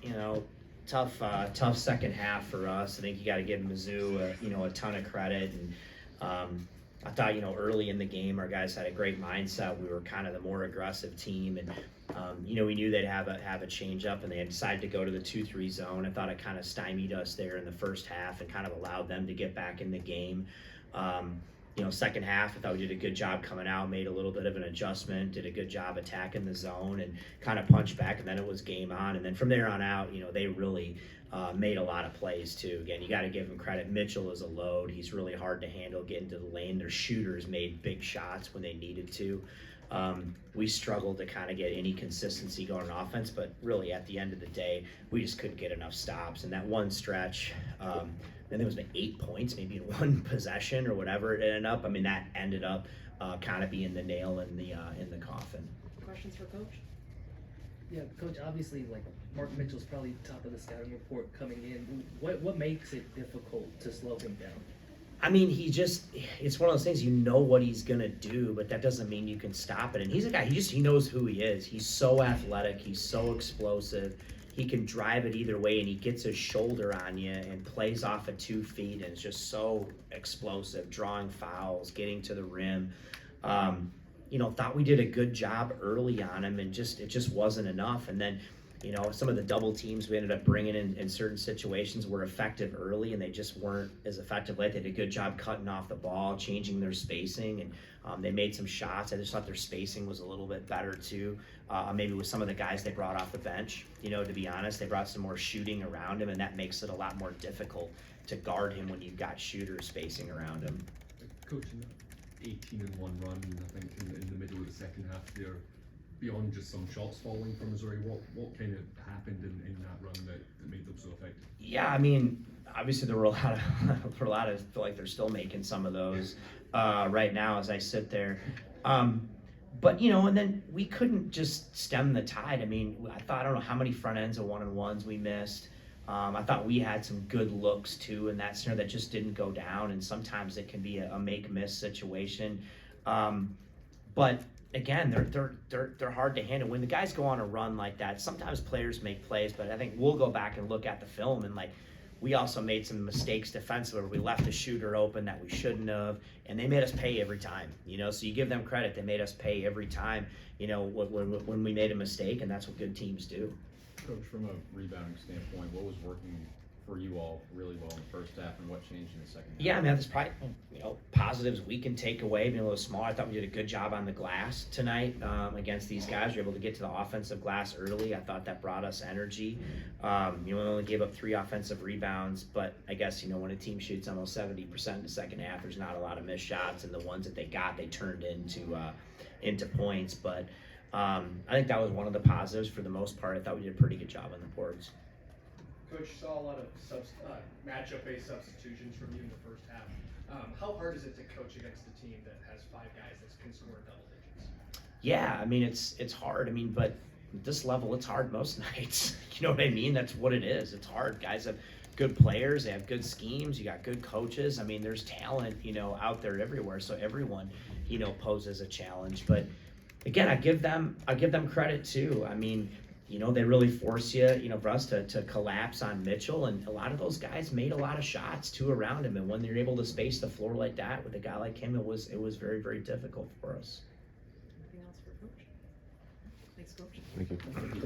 You know, tough second half for us. I think you got to give Mizzou, a ton of credit. And I thought, early in the game, our guys had a great mindset. We were kind of the more aggressive team, and we knew they'd have a change up, and they had decided to go to the 2-3 zone. I thought it kind of stymied us there in the first half and kind of allowed them to get back in the game. Second half, I thought we did a good job coming out, made a little bit of an adjustment, did a good job attacking the zone, and kind of punched back, and then it was game on. And then from there on out, they really made a lot of plays too. Again, you got to give him credit. Mitchell is a load. He's really hard to handle, get into the lane. Their shooters made big shots when they needed to. We struggled to kind of get any consistency going on offense, but really at the end of the day, we just couldn't get enough stops. And that one stretch, then there was 8 points, maybe in one possession or whatever it ended up. I mean, that ended up kind of being the nail in the coffin. Questions for Coach? Yeah, Coach, obviously, like, Mark Mitchell's probably top of the scouting report coming in. What makes it difficult to slow him down? I mean, it's one of those things, what he's going to do, but that doesn't mean you can stop it. And he's a guy, he knows who he is. He's so athletic. He's so explosive. He can drive it either way, and he gets his shoulder on you and plays off of 2 feet, and it's just so explosive, drawing fouls, getting to the rim. Thought we did a good job early on him, and it just wasn't enough. And then, some of the double teams we ended up bringing in certain situations were effective early, and they just weren't as effective late. They did a good job cutting off the ball, changing their spacing, and they made some shots. I just thought their spacing was a little bit better too. Maybe with some of the guys they brought off the bench, to be honest, they brought some more shooting around him, and that makes it a lot more difficult to guard him when you've got shooters spacing around him. Coach, 18-1 run, I think, in the middle of the second half there, beyond just some shots falling from Missouri, what kind of happened in that run that made them so effective? Yeah, I mean, obviously there were a lot of feel like they're still making some of those right now as I sit there. But and then we couldn't just stem the tide. I mean, I don't know how many front ends of 1-on-1s we missed. I thought we had some good looks too in that center that just didn't go down, and sometimes it can be a make-miss situation. But again, they're hard to handle. When the guys go on a run like that, sometimes players make plays, but I think we'll go back and look at the film, and we also made some mistakes defensively where we left a shooter open that we shouldn't have, and they made us pay every time. So you give them credit; they made us pay every time. When we made a mistake, and that's what good teams do. Coach, from a rebounding standpoint, what was working for you all really well in the first half, and what changed in the second half? Yeah, I mean, there's probably positives we can take away. Being a little smaller, I thought we did a good job on the glass tonight against these guys. We were able to get to the offensive glass early. I thought that brought us energy. We only gave up 3 offensive rebounds, but I guess when a team shoots almost 70% in the second half, there's not a lot of missed shots, and the ones that they got, they turned into points. But I think that was one of the positives for the most part. I thought we did a pretty good job on the boards. Coach, saw a lot of matchup-based substitutions from you in the first half. How hard is it to coach against a team that has 5 guys that can score double digits? Yeah, I mean, it's hard. I mean, but at this level, it's hard most nights. You know what I mean? That's what it is. It's hard. Guys have good players. They have good schemes. You got good coaches. I mean, there's talent, out there everywhere. So everyone, poses a challenge. But again, I give them credit too. I mean, they really force you, for us to collapse on Mitchell, and a lot of those guys made a lot of shots too around him. And when they're able to space the floor like that with a guy like him, it was very, very difficult for us. Anything else for Coach? Thanks, Coach. Thank you.